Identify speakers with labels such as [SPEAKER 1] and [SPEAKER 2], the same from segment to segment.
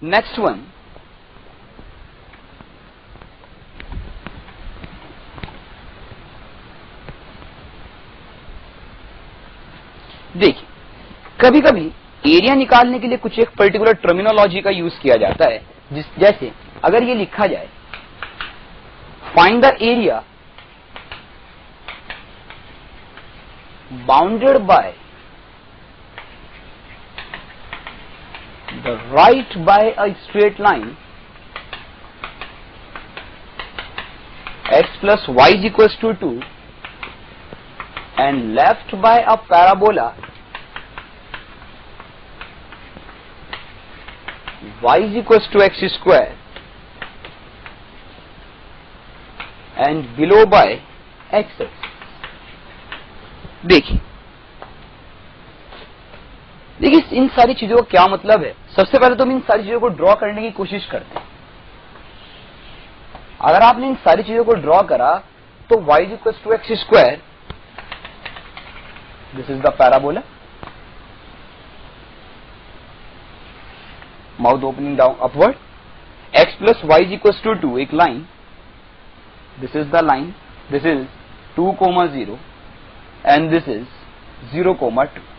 [SPEAKER 1] Next one, देखिए कभी कभी एरिया निकालने के लिए कुछ एक पर्टिकुलर टर्मिनोलॉजी का यूज किया जाता है, जैसे अगर ये लिखा जाए find the area bounded bye the right by a straight line x plus y is equals to 2 and left by a parabola y is equals to x square and below by x. देखिए इन सारी चीजों का क्या मतलब है। सबसे पहले तो हम इन सारी चीजों को ड्रॉ करने की कोशिश करते हैं। अगर आपने इन सारी चीजों को ड्रॉ करा तो y is equals to x square, this is the parabola, mouth opening down upward, x plus y is equals to 2, एक line, this is the line, this is 2,0 and this is 0,2।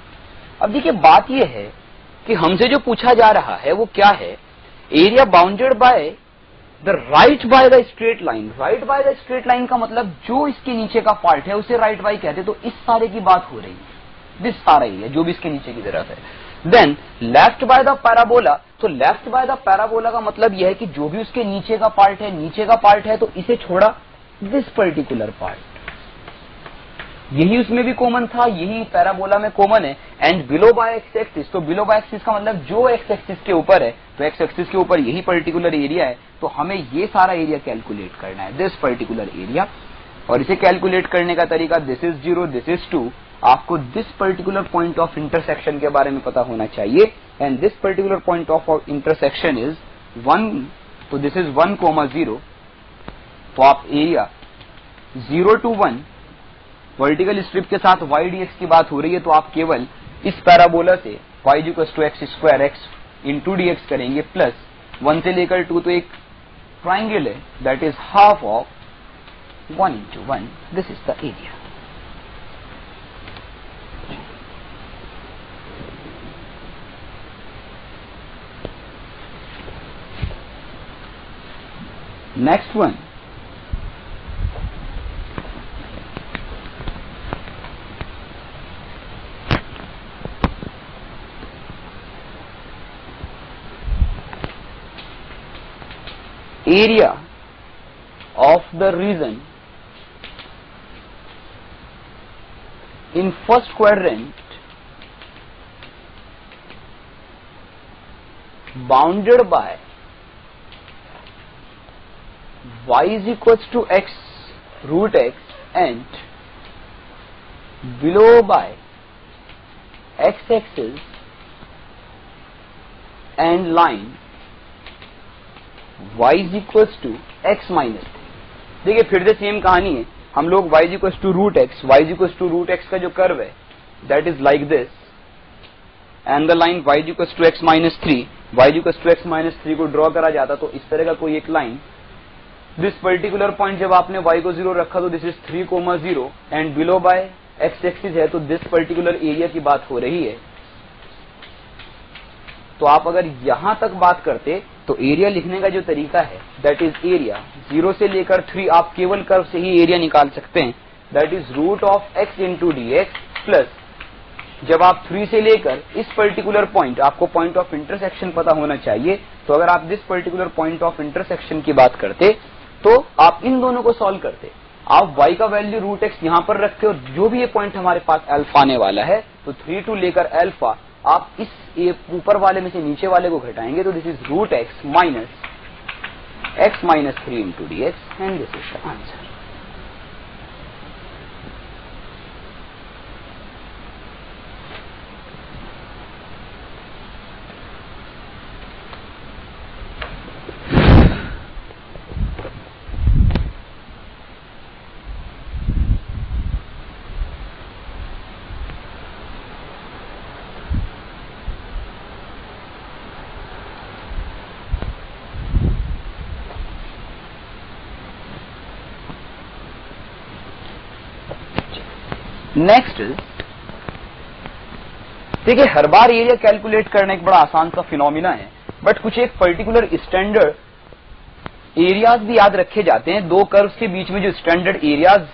[SPEAKER 1] अब देखिए बात यह है कि हमसे जो पूछा जा रहा है वो क्या है, area bounded by the right by the straight line. Right by the straight line का मतलब जो इसके नीचे का पार्ट है उसे राइट बाय कहते हैं। तो इस सारे की बात हो रही है, दिस सारा एरिया जो भी इसके नीचे की तरफ है। Then left by the parabola, तो लेफ्ट बाय द पैराबोला का मतलब यह है कि जो भी उसके नीचे का पार्ट है तो इसे छोड़ा दिस पर्टिकुलर पार्ट, यही उसमें भी कॉमन था, यही पैराबोला में कॉमन है। And below by x axis, तो बिलो बाय एक्सिस का मतलब जो एक्स एक्सिस के ऊपर है, तो एक्स एक्सिस के ऊपर यही पर्टिकुलर एरिया है। तो हमें ये सारा एरिया कैलकुलेट करना है, दिस पर्टिकुलर एरिया। और इसे कैलकुलेट करने का तरीका, दिस इज 0, दिस इज 2। आपको this particular point of intersection के बारे में पता होना चाहिए। And this particular point of intersection is 1, तो दिस इज 1,0। तो आप एरिया 0 to 1 वर्टिकल स्ट्रिप के साथ y dx की बात हो रही है, तो आप केवल इस पैराबोला से y equals to x square x into d x करेंगे, प्लस 1 से लेकर 2, तो एक ट्राइंगल है, that is half of 1 into 1, this is the area. Next one, area of the region in first quadrant bounded by y is equals to x root x and below by x axis and line y is equals to x minus 3। देखिए फिर से same कहानी है, हम लोग y is equals to root x का जो curve है that is like this and the line y is equals to x minus 3 को ड्रॉ करा जाता तो इस तरह का कोई एक लाइन, दिस पर्टिकुलर पॉइंट जब आपने y को 0 रखा तो this is 3,0 and below by x axis है, तो दिस पर्टिकुलर एरिया की बात हो रही है। तो आप अगर यहां तक बात करते तो एरिया लिखने का जो तरीका है दैट इज एरिया 0 से लेकर 3, आप केवल कर्व से ही एरिया निकाल सकते हैं, that is root of x into d x, plus जब आप 3 से लेकर इस पर्टिकुलर पॉइंट, आपको पॉइंट ऑफ इंटरसेक्शन पता होना चाहिए, तो अगर आप this particular point of intersection की बात करते तो आप इन दोनों को सॉल्व करते, आप y का वैल्यू रूट एक्स यहां पर रखते और जो भी ये पॉइंट हमारे पास अल्फा आने वाला है, तो 3 to लेकर अल्फा आप इस ऊपर वाले में से नीचे वाले को घटाएंगे, तो this is root x minus 3 into d x and this is the answer. Next देखिए, हर बार एरिया कैलकुलेट करना एक बड़ा आसान सा फिनोमिना है, बट कुछ एक पर्टिकुलर स्टैंडर्ड एरियाज भी याद रखे जाते हैं। दो कर्व्स के बीच में जो स्टैंडर्ड एरियाज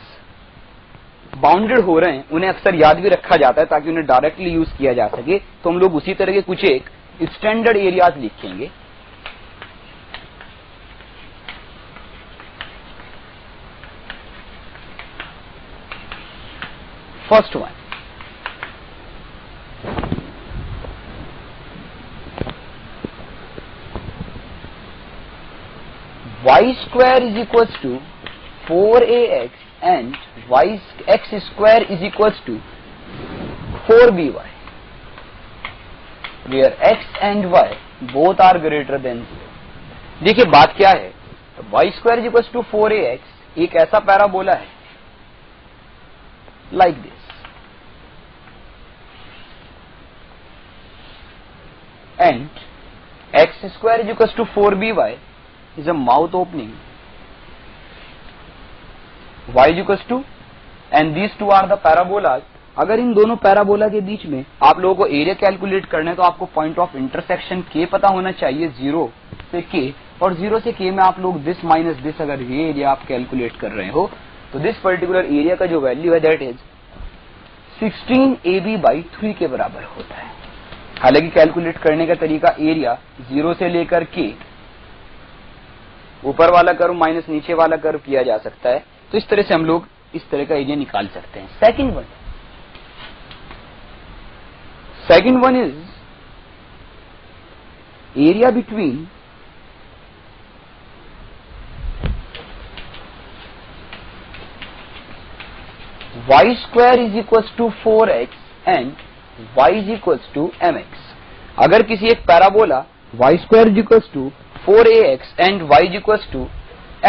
[SPEAKER 1] बाउंडेड हो रहे हैं उन्हें अक्सर याद भी रखा जाता है ताकि उन्हें डायरेक्टली यूज किया जा सके। तो हम लोग उसी तरह के कुछ एक स्टैंडर्ड एरियाज लिखेंगे। First one, y square is equals to 4ax and x square is equals to 4by, where x and y both are greater than 0। देखिए बात क्या है, y square is equals to 4ax एक ऐसा parabola है like this, and x square is equals to 4by is a mouth opening, y is equals to, and these two are the parabolas। अगर इन दोनों parabola के बीच में आप लोगों को एरिया कैलकुलेट करना है तो आपको पॉइंट ऑफ इंटरसेक्शन k पता होना चाहिए, 0 से k, और 0 से k में आप लोग दिस माइनस दिस, अगर ये एरिया आप कैलकुलेट कर रहे हो तो दिस पर्टिकुलर एरिया का जो वैल्यू है दैट इज 16ab/3 के बराबर होता है। हालांकि कैलकुलेट करने का तरीका एरिया 0 से लेकर k, ऊपर वाला कर्व माइनस नीचे वाला कर्व किया जा सकता है। तो इस तरह से हम लोग इस तरह का एरिया निकाल सकते हैं। Second one is area between y square is equals to 4x and y is equals to mx। अगर किसी एक parabola y square is equals to 4ax and y is equals to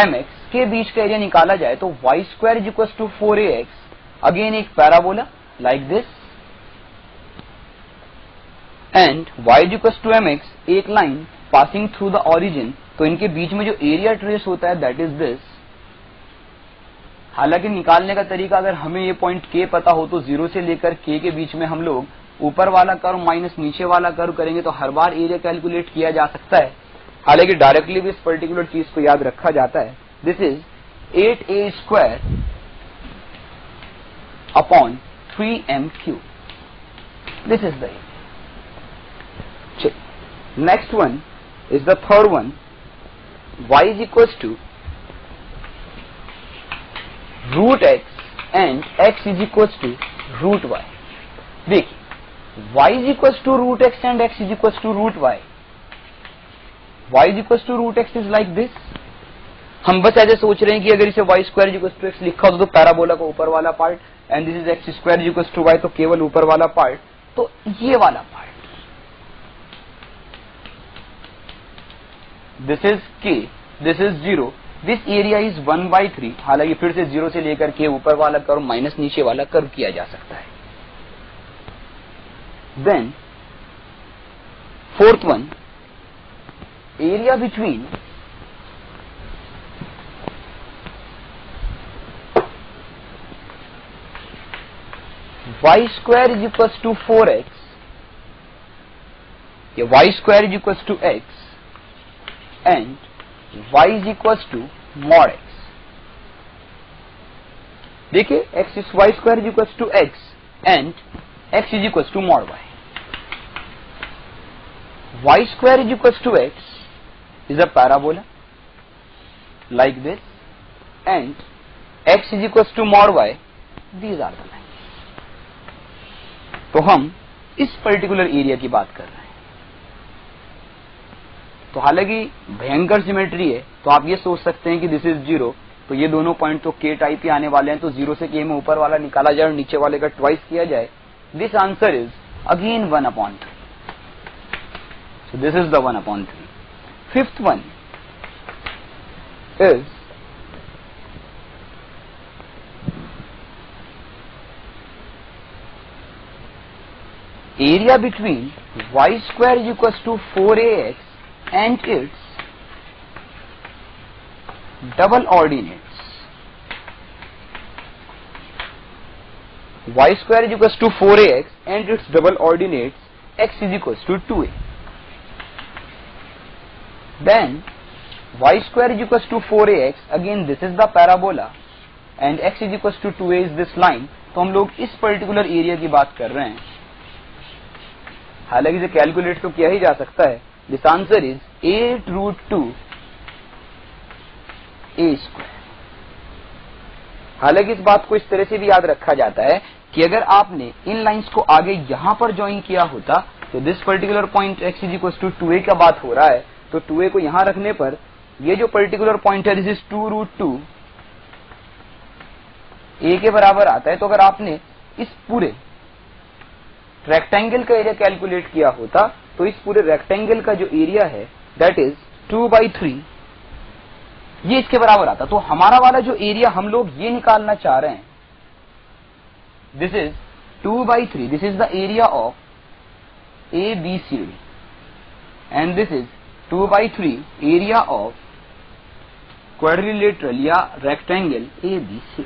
[SPEAKER 1] mx के बीच का area निकाला जाए तो y square is equals to 4ax again एक parabola like this, and y is equals to mx एक line passing through the origin. तो इनके बीच में जो एरिया ट्रेस होता है दैट इज दिस। हालांकि निकालने का तरीका, अगर हमें ये पॉइंट k पता हो तो 0 से लेकर k के बीच में हम लोग ऊपर वाला कर्व माइनस नीचे वाला कर्व करेंगे तो हर बार एरिया कैलकुलेट किया जा सकता है। हालांकि डायरेक्टली भी इस पर्टिकुलर चीज को याद रखा जाता है। This is 8a² upon 3m³। This is the area. Next one is the third one, y is equals to √x and x is equals to √y। देखिए y is equals to √x and x is equals to √y। y is equals to √x is like this। हम बस ऐसे सोच रहे हैं कि अगर इसे y square is equals to x लिखा हो तो पैराबोला का ऊपर वाला part, and this is x square is equals to y तो केवल ऊपर वाला पार्ट, तो ये वाला part this is k, this is 0, this area is 1/3। हालांकि फिर से 0 से लेकर के ऊपर वाला कर्व माइनस नीचे वाला कर्व किया जा सकता है। Then fourth one, area between y square is equals to 4x, या y square is equals to x and y is equals to mod x। देखिए x is y square is equals to x and x is equals to mod y। y square is equals to x is a parabola like this and x is equals to mod y, these are the lines। तो हम इस particular area की बात कर रहे हैं। तो हालांकि भयंकर सिमेट्री है तो आप ये सोच सकते हैं कि दिस इज 0, तो ये दोनों पॉइंट तो k टाइप ही आने वाले हैं, तो 0 से k में ऊपर वाला निकाला जाए और नीचे वाले का ट्वाइस किया जाए। This answer is again 1/3। So this is the 1/3। Fifth one is area between y square is equals to 4ax and its double ordinates y square is equals to 4ax and its double ordinates x is equals to 2a. Then y square is equals to 4ax, again this is the parabola and x is equals to 2a is this line. तो हम लोग इस particular area की बात कर रहे हैं, हालांकि इसे कैलकुलेट तो किया ही जा सकता है. This answer is 8√2 a square. हालांकि इस बात को इस तरह से भी याद रखा जाता है कि अगर आपने इन लाइंस को आगे यहां पर ज्वाइन किया होता तो this particular point x is equal to 2a का बात हो रहा है, तो 2a को यहां रखने पर ये जो पर्टिकुलर पॉइंट है दिस इज 2√2 a के बराबर आता है. तो अगर आपने इस पूरे रेक्टेंगल का एरिया कैलकुलेट किया होता तो इस पूरे रेक्टेंगल का जो एरिया है दैट इज 2/3, ये इसके बराबर आता. तो हमारा वाला जो एरिया हम लोग ये निकालना चाह रहे हैं, this is 2/3, this is the area of ABCD and this is 2/3 area of quadrilateral या रेक्टेंगल ABCD.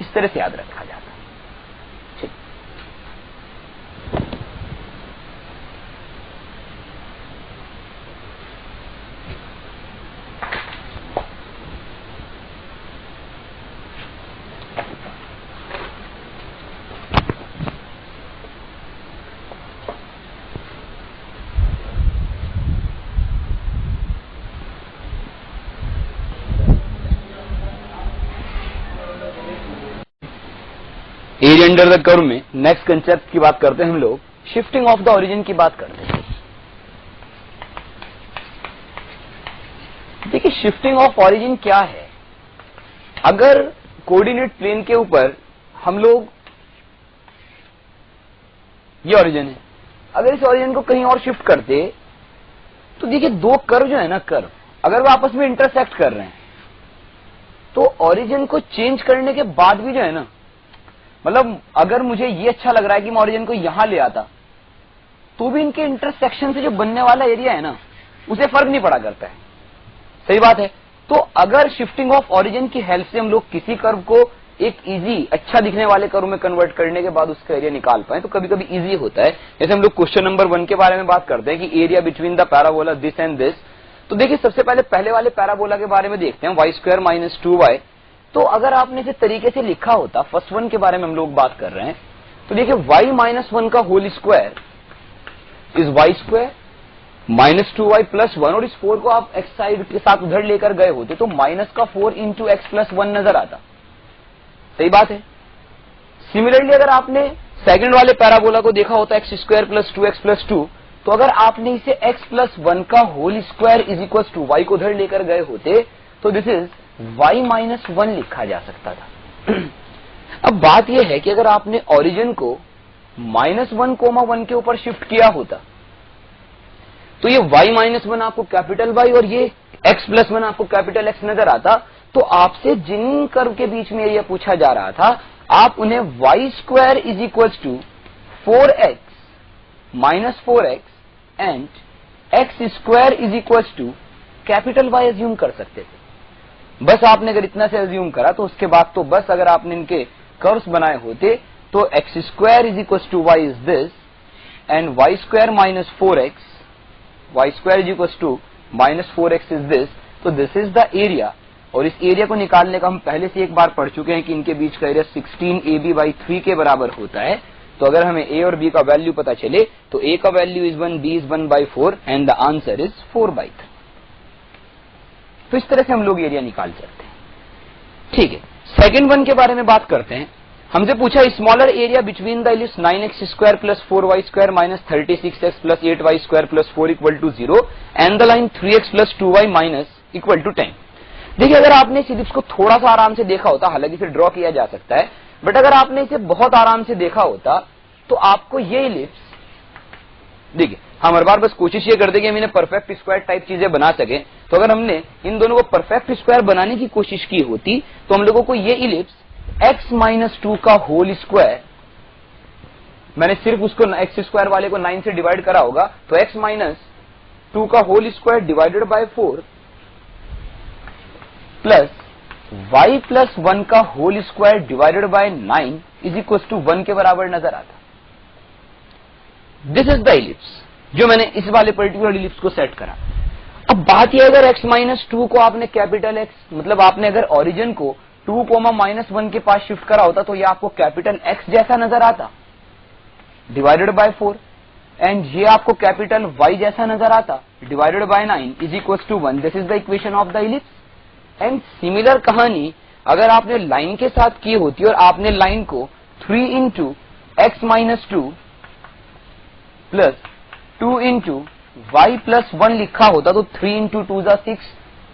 [SPEAKER 1] इस तरह से याद रखा जाता है. एरिया अंडर द कर्व में नेक्स्ट कंसेप्ट की बात करते हैं हम लोग, शिफ्टिंग ऑफ द ओरिजिन की बात करते हैं. देखिए शिफ्टिंग ऑफ ओरिजिन क्या है. अगर कोऑर्डिनेट प्लेन के ऊपर हम लोग, ये ओरिजिन है, अगर इस ओरिजिन को कहीं और शिफ्ट करते तो देखिए दो कर्व जो है ना, कर्व अगर वो आपस में इंटरसेक्ट कर रहे हैं तो ओरिजिन को चेंज करने के बाद भी जो है ना, मतलब अगर मुझे ये अच्छा लग रहा है कि मैं ओरिजिन को यहां ले आता तो भी इनके इंटरसेक्शन से जो बनने वाला एरिया है ना उसे फर्क नहीं पड़ा करता है. सही बात है. तो अगर शिफ्टिंग ऑफ ओरिजिन की हेल्प से हम लोग किसी कर्व को एक इजी अच्छा दिखने वाले कर्व में कन्वर्ट करने के बाद उसका एरिया निकाल पाए तो कभी कभी इजी होता है. जैसे हम लोग क्वेश्चन नंबर 1 के बारे में बात करते हैं कि area between the parabola this and this. तो देखिए सबसे पहले वाले पैराबोला के बारे में देखते हैं, y स्क्वायर माइनस 2y. तो अगर आपने इसे तरीके से लिखा होता, फर्स्ट वन के बारे में हम लोग बात कर रहे हैं, तो देखिए y माइनस 1 का whole square is y square minus 2y plus 1, और इस 4 को आप x साइड के साथ उधर लेकर गए होते तो माइनस का 4 इंटू एक्स प्लस 1 नजर आता. सही बात है. सिमिलरली अगर आपने सेकंड वाले पैराबोला को देखा होता x square plus 2x plus 2, तो अगर आपने इसे x प्लस 1 का whole square is equal to y को उधर लेकर गए होते तो दिस इज y माइनस 1 लिखा जा सकता था. अब बात यह है कि अगर आपने ओरिजिन को -1, 1 के ऊपर शिफ्ट किया होता तो ये y माइनस 1 आपको कैपिटल Y और ये x प्लस 1 आपको कैपिटल X नजर आता. तो आपसे जिन कर्व के बीच में ये पूछा जा रहा था आप उन्हें y square is equal to 4x minus 4x and x square is equal to capital Y assume कर सकते थे. बस आपने अगर इतना से एज्यूम करा तो उसके बाद तो बस अगर आपने इनके कर्व्स बनाए होते तो x square is equal to y is this and y square minus 4x, y square is equal to minus 4x is this. तो दिस इज द एरिया, और इस एरिया को निकालने का हम पहले से एक बार पढ़ चुके हैं कि इनके बीच का एरिया 16ab/3 के बराबर होता है. तो अगर हमें a और b का वैल्यू पता चले तो a का value is 1, b is 1/4 and the answer is 4/3. तो इस तरह से हम लोग एरिया निकाल सकते हैं. ठीक है. सेकंड वन के बारे में बात करते हैं. हमसे पूछा smaller area between the ellipse 9x square plus 4y square minus 36x plus 8y square plus 4 equal to 0 and the line 3x plus 2y minus equal to 10. देखिए अगर आपने इस एलिप्स को थोड़ा सा आराम से देखा होता, हालांकि इसे ड्रॉ किया जा सकता है, बट अगर आपने इसे बहुत आराम से देखा होता तो आपको ये एलिप्स, देखिए हम हर बार बस कोशिश ये करते कि हम इन्हें परफेक्ट स्क्वायर टाइप चीजें बना सके. तो अगर हमने इन दोनों को परफेक्ट स्क्वायर बनाने की कोशिश की होती तो हम लोगों को ये इलिप्स x माइनस 2 का होल स्क्वायर, मैंने सिर्फ उसको x स्क्वायर वाले को 9 से डिवाइड करा होगा, तो x माइनस 2 का whole square divided by 4 plus y plus 1 का whole square divided by 9 is equal to 1 के बराबर नजर आता। दिस इज द इलिप्स जो मैंने इस वाले पर्टिकुलर इलिप्स को सेट करा। अब बात यह, अगर x माइनस 2 को आपने कैपिटल X, मतलब आपने अगर ओरिजिन को 2 माइनस 1 के पास शिफ्ट करा होता तो ये आपको कैपिटल X जैसा नजर आता डिवाइडेड बाय 4, एंड ये आपको कैपिटल Y जैसा नजर आता divided by 9 is equal to 1। This is the equation of the ellipse. And similar कहानी अगर आपने लाइन के साथ की होती और आपने लाइन को 3 into x minus 2 plus 2 into y plus 1 लिखा होता तो 3 इंटू 2 जा 6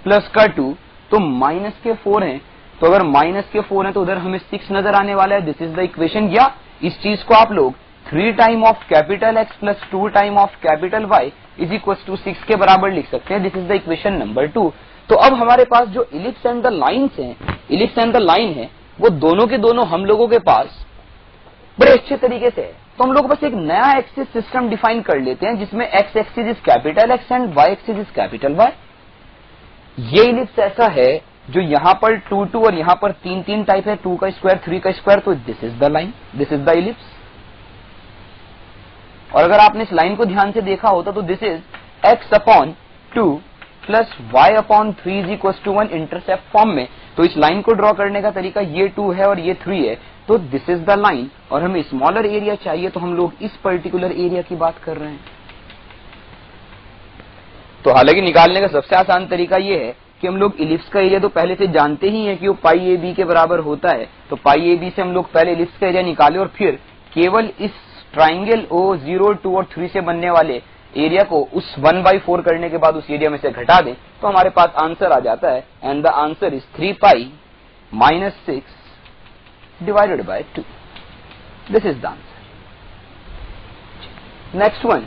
[SPEAKER 1] प्लस का 2 तो माइनस के 4 हैं, तो अगर माइनस के 4 हैं तो उधर हमें 6 नजर आने वाला है। This is the equation. या इस चीज को आप लोग 3 time of capital X plus 2 time of capital Y is equal to 6 के बराबर लिख सकते हैं। This is the equation number 2। तो अब हमारे पास जो इलिप्स एंड द लाइन्स हैं, इलिप्स एंड द लाइन है, वो दोनों के दोनों हम लोगों के पास बड़े अच्छे तरीके से है। तो हम लोग बस एक नया एक्सिस सिस्टम डिफाइन कर लेते हैं जिसमें x axis is capital X and y axis is capital Y। ये इलिप्स ऐसा है जो यहां पर 2 2 और यहां पर 3 3 टाइप है, 2 का स्क्वायर 3 का स्क्वायर, तो this is the line, this is the ellipse. और अगर आपने इस लाइन को ध्यान से देखा होता तो this is x upon 2 plus y upon 3 is equal to 1 intercept form में। तो इस लाइन को ड्रॉ करने का तरीका ये 2 है और ये 3 है, तो दिस इज द लाइन। और हमें स्मॉलर एरिया चाहिए तो हम लोग इस पर्टिकुलर एरिया की बात कर रहे हैं। तो हालांकि निकालने का सबसे आसान तरीका ये है कि हम लोग इलिप्स का एरिया तो पहले से जानते ही हैं कि वो पाई ए बी के बराबर होता है, तो पाई ए बी से हम लोग पहले इलिप्स का एरिया निकाले और फिर केवल इस ट्राइंगल ओ 0 2 और 3 से बनने वाले एरिया को उस 1/4 करने के बाद उस एरिया में से घटा दें तो हमारे पास आंसर आ जाता है। And the answer is 3 pi minus 6 divided by 2। This is the answer. Next one,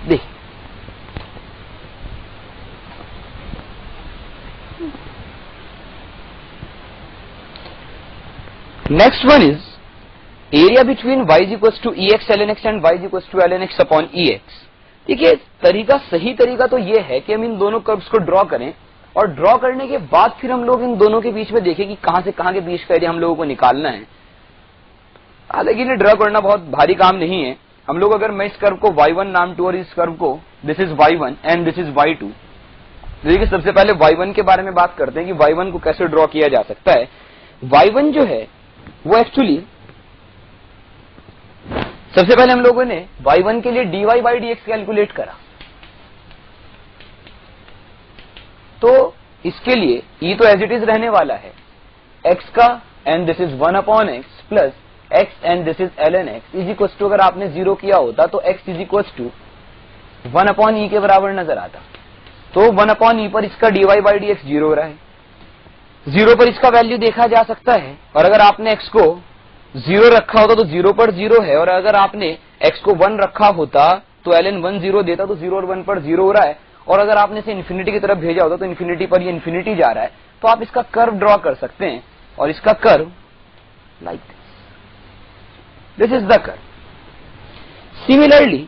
[SPEAKER 1] देख next one is area between y is equal to EX ln x and y is equal to ln x upon EX। देखिए तरीका, सही तरीका तो ये है कि हम इन दोनों कर्व्स को ड्रॉ करें और ड्रॉ करने के बाद फिर हम लोग इन दोनों के बीच में देखें कि कहां से कहां के बीच का एरिया हम लोगों को निकालना है। हालांकि इन्हें ड्रॉ करना बहुत भारी काम नहीं है। हम लोग अगर मैं इस कर्व को y1 नाम टू और इस कर्व को this is y1 and this is y2, देखिए सबसे पहले y1 के बारे में बात करते हैं कि y1 को कैसे ड्रॉ किया जा सकता है। y1 जो है वो एक्चुअली सबसे पहले हम लोगों ने y1 के लिए dy by dx कैलकुलेट करा, तो इसके लिए e तो एज इट इज रहने वाला है x का, and this is 1 upon x plus x and this is ln x is equal to, अगर आपने 0 किया होता तो x is equal to 1 upon e के बराबर नजर आता। तो 1 अपॉन e पर इसका dy by dx 0 हो रहा है, 0 पर इसका वैल्यू देखा जा सकता है। और अगर आपने x को 0 रखा होता तो 0 पर 0 है, और अगर आपने x को 1 रखा होता तो ln 1 0 देता, तो 0 और 1 पर 0 हो रहा है। और अगर आपने इसे इन्फिनिटी की तरफ भेजा होता तो इन्फिनिटी पर ये इन्फिनिटी जा रहा है। तो आप इसका कर्व ड्रॉ कर सकते हैं, और इसका curve like this is the curve. Similarly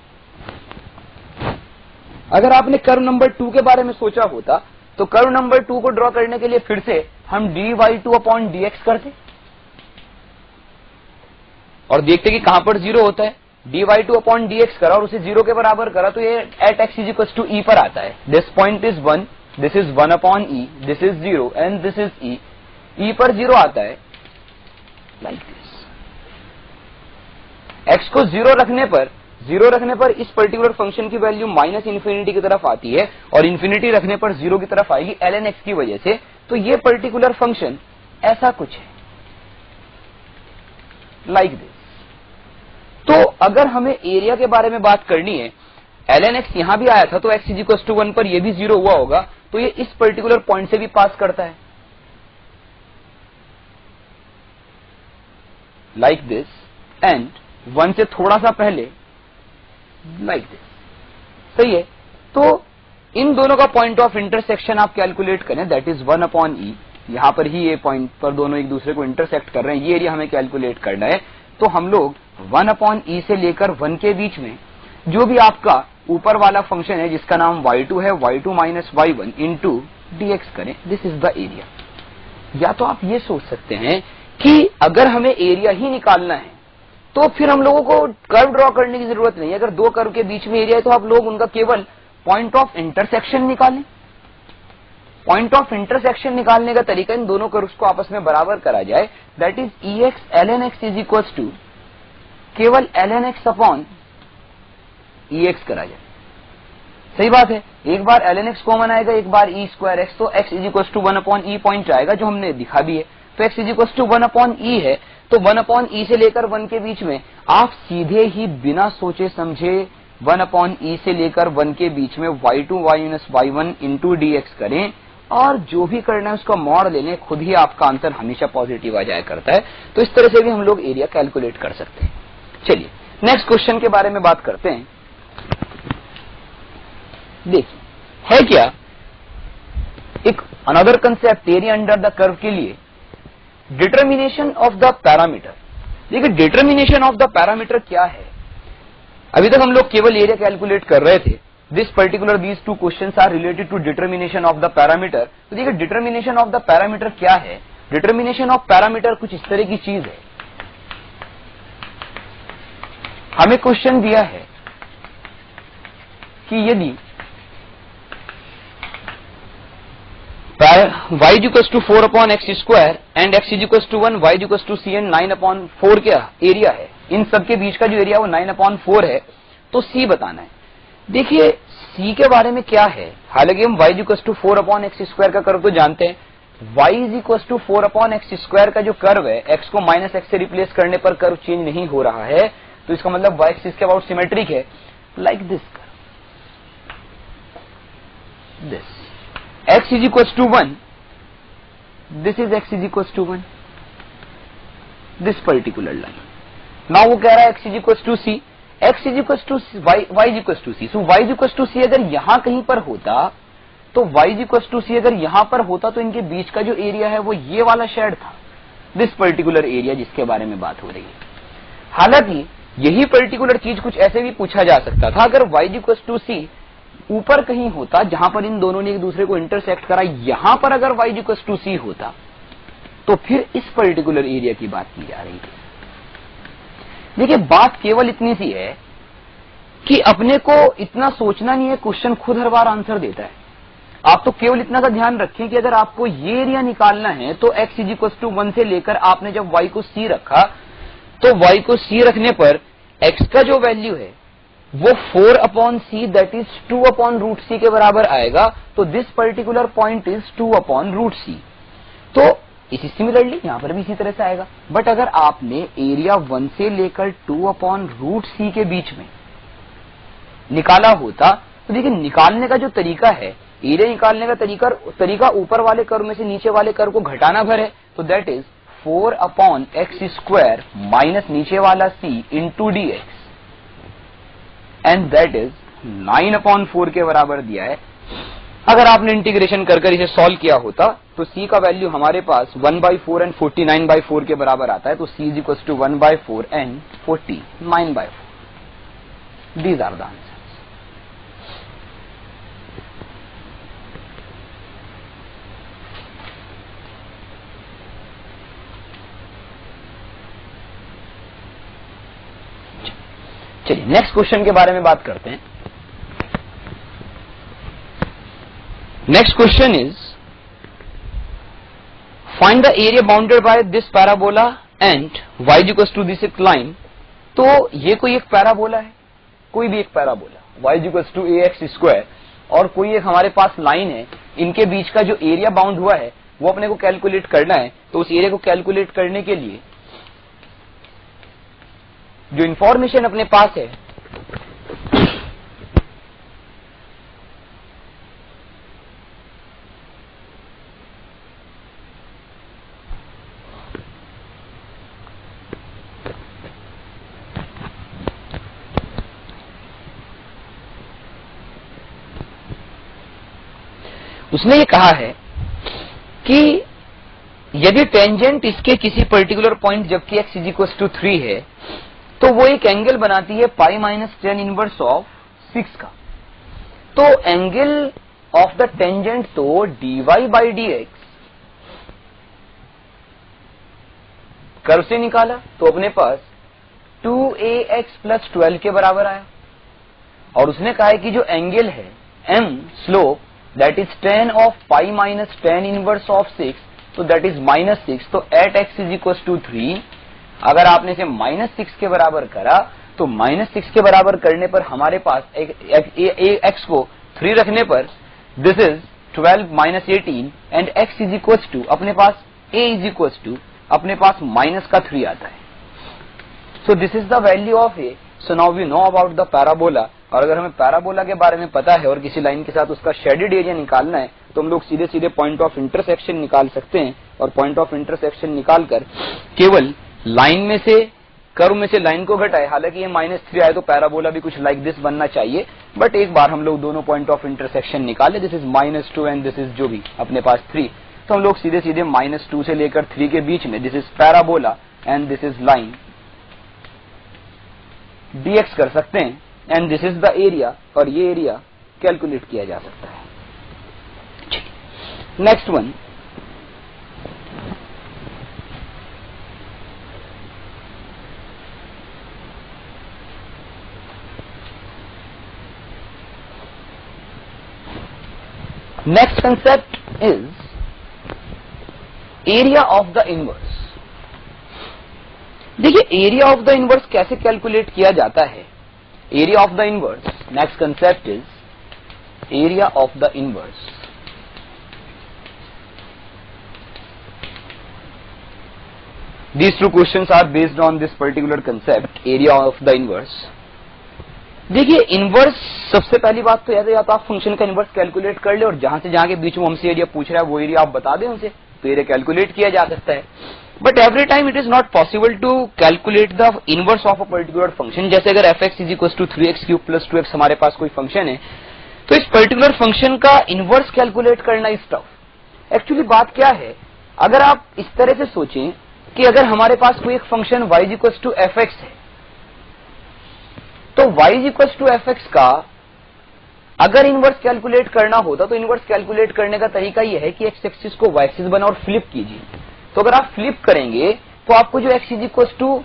[SPEAKER 1] अगर आपने कर्व नंबर 2 के बारे में सोचा होता तो कर्व नंबर 2 को ड्रॉ करने के लिए फिर से हम dy2 अपॉन dx करते और देखते कि कहां पर 0 होता है। dy2 अपॉन dx करा और उसे 0 के बराबर करा तो ये at x is equal to e पर आता है। This point is 1, this is 1 upon e, this is 0 and this is e। e पर 0 आता है लाइक दिस। x को 0 रखने पर इस पर्टिकुलर फंक्शन की वैल्यू माइनस इन्फिनिटी की तरफ आती है, और इन्फिनिटी रखने पर 0 की तरफ आएगी ln x की वजह से। तो ये पर्टिकुलर फंक्शन ऐसा कुछ है लाइक दिस। तो अगर हमें एरिया के बारे में बात करनी है, ln x यहां भी आया था तो x इज इक्वल टू 1 पर ये भी 0 हुआ होगा, तो ये इस पर्टिकुलर पॉइंट से भी पास करता है लाइक दिस, एंड 1 से थोड़ा सा पहले लाइक दिस। सही है। तो इन दोनों का पॉइंट ऑफ इंटरसेक्शन आप कैलकुलेट करें, दैट इज 1 अपॉन ई। यहां पर ही ये पॉइंट पर दोनों एक दूसरे को इंटरसेक्ट कर रहे हैं, ये एरिया हमें कैलकुलेट करना है। तो हम लोग 1/e से लेकर 1 के बीच में जो भी आपका ऊपर वाला फंक्शन है जिसका नाम y2 है, y2 minus y1 into dx करें, दिस इज द एरिया। या तो आप ये सोच सकते हैं कि अगर हमें एरिया ही निकालना है तो फिर हम लोगों को कर्व ड्रॉ करने की जरूरत नहीं है। अगर दो कर्व के बीच में एरिया है तो आप लोग उनका केवल पॉइंट ऑफ इंटरसेक्शन निकालें। पॉइंट ऑफ इंटरसेक्शन निकालने का तरीका इन दोनों कर्व्स को आपस में बराबर करा जाए, that is ex ln x is equal to केवल ln x अपॉन ex करा जाए। सही बात है, एक बार ln x कॉमन आएगा, एक बार e स्क्वायर x, तो x is equal to 1/e point आएगा जो हमने दिखा भी है। तो x is equal to 1/e है, तो 1/e से लेकर 1 के बीच में आप सीधे ही बिना सोचे समझे 1/e से लेकर 1 के बीच में y2 minus y1 into dx करें और जो भी करना है उसका मॉड ले लें, खुद ही आपका आंसर हमेशा पॉजिटिव आ जाया करता है। तो इस तरह से भी हम लोग एरिया कैलकुलेट कर सकते हैं। चलिए नेक्स्ट क्वेश्चन के बारे में बात करते हैं। देखिए है क्या एक another concept area under the curve के लिए डिटर्मिनेशन ऑफ द पैरामीटर। देखिए डिटर्मिनेशन ऑफ द पैरामीटर क्या है? अभी तक हम लोग केवल एरिया कैलकुलेट कर रहे थे। This particular these two questions are related to determination of the parameter. तो देखिए डिटर्मिनेशन ऑफ द पैरामीटर क्या है? डिटर्मिनेशन ऑफ पैरामीटर कुछ इस तरह की चीज है। हमें क्वेश्चन दिया है कि यदि y is equals to 4/x square and x is equals to 1, y is equals to c and 9/4 क्या एरिया है, इन सब के बीच का जो एरिया वो 9/4 है, तो c बताना है। देखिए c के बारे में क्या है, हालांकि हम y is equals to 4/x square का कर्व तो जानते हैं। y is equals to 4/x square का जो कर्व है, x को माइनस x से रिप्लेस करने पर कर्व चेंज नहीं हो रहा है, तो इसका मतलब y एक्सिस के अबाउट सिमेट्रिक है, like this this x is equals to 1, this is x is equals to 1, this particular line. Now वो कह रहा है x is equals to c, x is equals to y is equals to c. So y is equals to c अगर यहाँ कहीं पर होता तो y is equals to c अगर यहाँ पर होता तो इनके बीच का जो एरिया है वो ये वाला शेड था, this particular एरिया जिसके बारे में बात हो रही है। हालांकि यही पर्टिकुलर चीज कुछ ऐसे भी पूछा जा सकता था, अगर y is equals to c ऊपर कहीं होता जहां पर इन दोनों ने एक दूसरे को इंटरसेक्ट करा, यहां पर अगर y इक्वल्स टू c होता तो फिर इस पर्टिकुलर एरिया की बात की जा रही थी। देखिए बात केवल इतनी सी है कि अपने को इतना सोचना नहीं है, क्वेश्चन खुद हर बार आंसर देता है। आप तो केवल इतना का ध्यान रखें कि अगर आपको ये एरिया निकालना है तो x इज इक्वल्स टू 1 से लेकर आपने जब y को c रखा तो y को c रखने पर x का जो वैल्यू है वो 4/c दैट इज 2/√c के बराबर आएगा। तो this particular point is 2/√c। तो इसी सिमिलरली यहां पर भी इसी तरह से आएगा। बट अगर आपने एरिया 1 से लेकर 2/√c के बीच में निकाला होता तो देखिए निकालने का जो तरीका है, एरिया निकालने का तरीका ऊपर वाले कर्व में से नीचे वाले कर्व को घटाना भर है। तो दैट इज 4/x² माइनस नीचे वाला c into dx and that is 9/4 के बराबर दिया है। अगर आपने इंटीग्रेशन कर इसे सॉल्व किया होता तो c का वैल्यू हमारे पास 1/4 एंड 49/4 के बराबर आता है। तो c is equal to 1/4 and 49/4। These are the answers. चलिए नेक्स्ट क्वेश्चन के बारे में बात करते हैं। Next question is find the area bounded by this parabola and y equals to this line. तो ये कोई एक पैराबोला है, कोई भी एक parabola y equals to ax², और कोई एक हमारे पास लाइन है, इनके बीच का जो एरिया बाउंड हुआ है वो अपने को कैलकुलेट करना है। तो उस एरिया को कैलकुलेट करने के लिए जो इंफॉर्मेशन अपने पास है उसने ये कहा है कि यदि टेंजेंट इसके किसी पर्टिकुलर पॉइंट जबकि x इज इक्वल टू 3 है तो वो एक एंगल बनाती है पाई माइनस टेन इनवर्स ऑफ 6 का। तो एंगल ऑफ द टेंजेंट तो dy बाई dx कर्व से निकाला तो अपने पास 2ax प्लस 12 के बराबर आया, और उसने कहा है कि जो एंगल है m slope that is tan of pi minus ten inverse of 6, तो दैट इज -6। तो at x is equal to 3, अगर आपने इसे -6 के बराबर करा तो -6 के बराबर करने पर हमारे पास x को 3 रखने पर this is 12 minus 18 and x is equal to अपने पास a इज इक्वल टू अपने पास -3 आता है। So this is the value of a। So now we know about the parabola. और अगर हमें पैराबोला के बारे में पता है और किसी लाइन के साथ उसका शेडेड एरिया निकालना है तो हम लोग सीधे सीधे पॉइंट ऑफ इंटरसेक्शन निकाल सकते हैं, और पॉइंट ऑफ इंटरसेक्शन निकालकर केवल लाइन में से कर्व में से लाइन को घटाए। हालांकि ये -3 आए तो पैराबोला भी कुछ लाइक दिस बनना चाहिए, बट एक बार हम लोग दोनों पॉइंट ऑफ इंटरसेक्शन निकाले, this is -2 and this is जो भी अपने पास 3, तो हम लोग सीधे सीधे -2 से लेकर 3 के बीच में this is parabola and this is line dx कर सकते हैं, and this is the area, और ये एरिया कैलकुलेट किया जा सकता है। Next one, next concept is area of the inverse. देखिए एरिया ऑफ द इनवर्स कैसे कैलकुलेट किया जाता है। Area of the inverse, next concept is area of the inverse. These two questions are based on this particular concept, area of the inverse. देखिए inverse, सबसे पहली बात तो या तो आप फंक्शन का इनवर्स कैलकुलेट कर ले और जहां से जहां के बीच में हमसे एरिया पूछ रहा है वो एरिया आप बता दें उसे, तो एरिया कैलकुलेट किया जा सकता है। But every time it is not possible to calculate the inverse of a particular function. जैसे अगर f(x) is equal to 3x cube plus 2x हमारे पास कोई फंक्शन है, तो इस पर्टिकुलर फंक्शन का इनवर्स कैलकुलेट करना इज टफ। एक्चुअली बात क्या है, अगर आप इस तरह से सोचें कि अगर हमारे पास कोई एक function y is equal to f(x) है, तो y is equal to f(x) का अगर इनवर्स कैलकुलेट करना होता तो इनवर्स कैलकुलेट करने का तरीका यह है कि x एक्सिस को y एक्सिस बना और फ्लिप कीजिए। तो अगर आप फ्लिप करेंगे तो आपको जो x इज इक्वल टू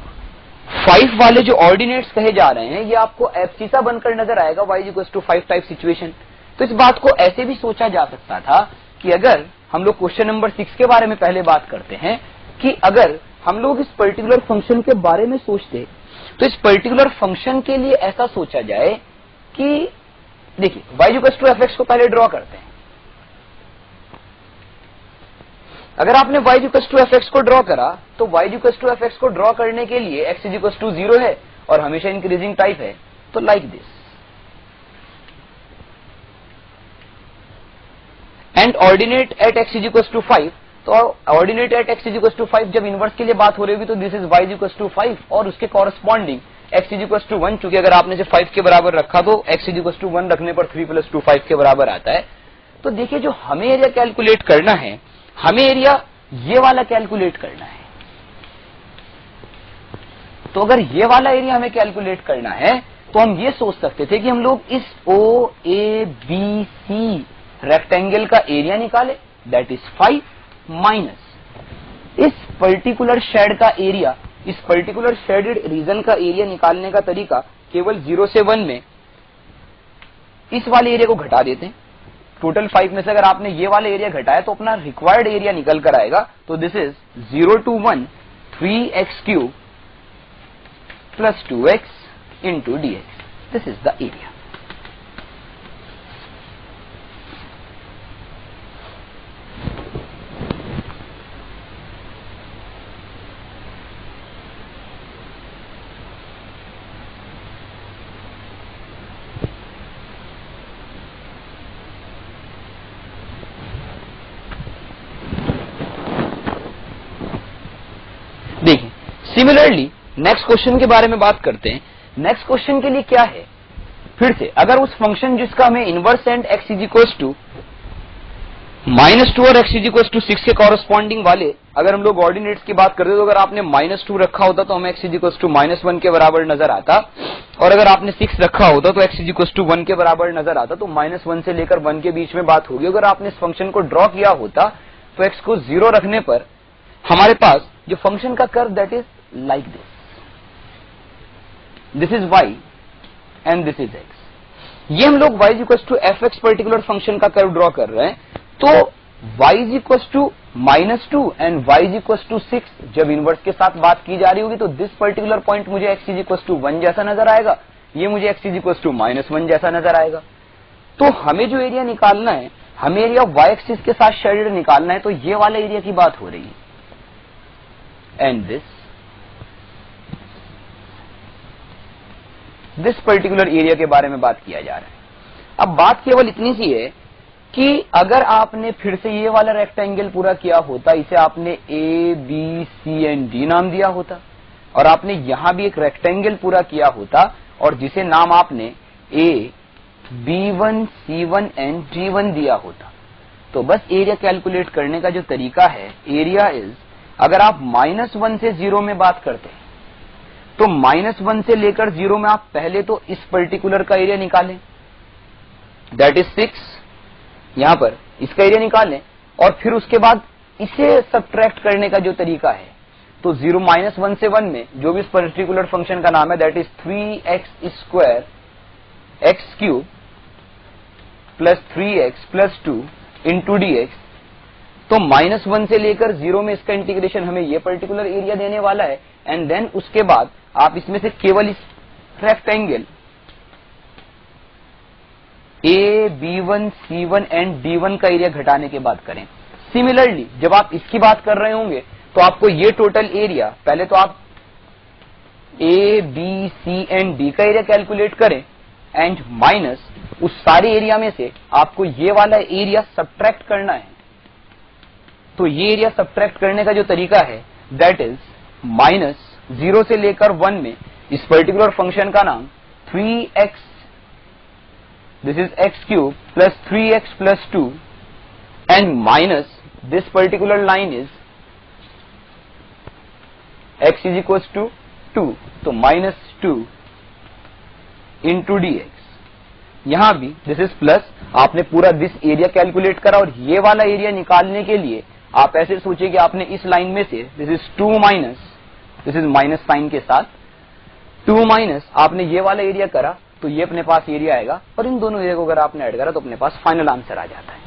[SPEAKER 1] 5 वाले जो ऑर्डिनेट्स कहे जा रहे हैं ये आपको एब्सिसा बनकर नजर आएगा, y is equal to 5 type situation. तो इस बात को ऐसे भी सोचा जा सकता था कि अगर हम लोग क्वेश्चन नंबर 6 के बारे में पहले बात करते हैं कि अगर हम लोग इस पर्टिकुलर फंक्शन के बारे में सोचते तो इस पर्टिकुलर फंक्शन के लिए ऐसा सोचा जाए कि देखिए y इक्वल टू f(x) को पहले ड्रॉ करते हैं। अगर आपने y इक्वल टू f(x) को ड्रॉ करा तो y इक्वल टू f(x) को ड्रॉ करने के लिए x इज इक्वल टू 0 है और हमेशा इंक्रीजिंग टाइप है, तो like this. And ordinate at x is equal to 5, तो ordinate at x is equal to 5 जब इनवर्स के लिए बात हो रही होगी तो this is y is equal to 5 और उसके corresponding x is equal to 1, चूंकि अगर आपने इसे 5 के बराबर रखा तो x इज इक्वल टू 1 रखने पर 3 प्लस 2 5 के बराबर आता है। तो देखिए जो हमें एरिया कैलकुलेट करना है, हमें एरिया ये वाला कैलकुलेट करना है। तो अगर ये वाला एरिया हमें कैलकुलेट करना है तो हम ये सोच सकते थे कि हम लोग इस OABC रेक्टेंगल का एरिया निकाले, दैट इज 5 माइनस इस पर्टिकुलर शेड का एरिया। इस पर्टिकुलर शेडेड रीजन का एरिया निकालने का तरीका केवल 0 से 1 में इस वाले एरिया को घटा देते हैं। टोटल 5 में से अगर आपने ये वाला एरिया घटाया तो अपना रिक्वायर्ड एरिया निकल कर आएगा। तो this is 0 to 1 3x cube plus 2x into dx, this is the area. देखिए सिमिलरली नेक्स्ट क्वेश्चन के बारे में बात करते हैं। नेक्स्ट क्वेश्चन के लिए क्या है, फिर से अगर उस फंक्शन जिसका हमें inverse and x is equal to -2 और x इज इक्वल टू 6 के कॉरेस्पॉन्डिंग वाले अगर हम लोग ऑर्डिनेट्स की बात करते तो अगर आपने -2 रखा होता तो हमें x इज इक्वल टू -1 के बराबर नजर आता, और अगर आपने 6 रखा होता तो x इज इक्वल टू 1 के बराबर नजर आता। तो -1 से लेकर 1 के बीच में बात होगी। अगर आपने इस फंक्शन को ड्रॉ किया होता तो x को 0 रखने पर हमारे पास जो फंक्शन का curve that is like this is y and this is x। ये हम लोग y is equal to fx particular function का कर्व ड्रॉ कर रहे हैं। तो y is equal to -2 and y is equal to 6 जब इनवर्स के साथ बात की जा रही होगी तो दिस पर्टिकुलर पॉइंट मुझे x इज इक्वल टू 1 जैसा नजर आएगा, ये मुझे x इज इक्वल टू -1 जैसा नजर आएगा। तो हमें जो एरिया निकालना है, हमें एरिया y एक्सिस के साथ शेडेड निकालना है, तो ये वाला एरिया की बात हो रही है। एंड दिस पर्टिकुलर एरिया के बारे में बात किया जा रहा है। अब बात केवल इतनी सी है कि अगर आपने फिर से ये वाला रेक्टेंगल पूरा किया होता, इसे आपने A B C and D नाम दिया होता, और आपने यहां भी एक रेक्टेंगल पूरा किया होता और जिसे नाम आपने ए B1 C1 एंड D1 दिया होता, तो बस एरिया कैलकुलेट करने का जो तरीका है, एरिया इज, अगर आप -1 से 0 में बात करते हैं तो -1 से लेकर 0 में आप पहले तो इस पर्टिकुलर का एरिया निकालें, दैट इज 6, यहां पर इसका एरिया निकालें, और फिर उसके बाद इसे सब्ट्रैक्ट करने का जो तरीका है, तो 1 से 1 में जो भी इस पर्टिकुलर फंक्शन का नाम है that is 3x² x³ plus 3x plus 2 into dx। तो -1 से लेकर 0 में इसका इंटीग्रेशन हमें ये पर्टिकुलर एरिया देने वाला है। एंड देन उसके बाद आप इसमें से केवल इस rectangle A, B1, C1 and D1 का एरिया घटाने के बाद करें। सिमिलरली जब आप इसकी बात कर रहे होंगे तो आपको ये टोटल एरिया, पहले तो आप A, B, C and D का एरिया कैलकुलेट करें एंड माइनस उस सारे एरिया में से आपको ये वाला एरिया सब्ट्रैक्ट करना है। तो ये एरिया सब्ट्रैक्ट करने का जो तरीका है दैट इज -0 से लेकर 1 में इस पर्टिकुलर फंक्शन का नाम 3x, this is x³ plus 3x plus 2 and minus this particular line is x is equals to 2, तो -2 into dx। यहां भी दिस इज प्लस, आपने पूरा दिस एरिया कैलकुलेट करा और ये वाला एरिया निकालने के लिए आप ऐसे सोचिए कि आपने इस लाइन में से this is 2 minus, this is minus sign के साथ 2 माइनस आपने ये वाला एरिया करा तो ये अपने पास एरिया आएगा, और इन दोनों एरिया को अगर आपने ऐड करा तो अपने पास फाइनल आंसर आ जाता है।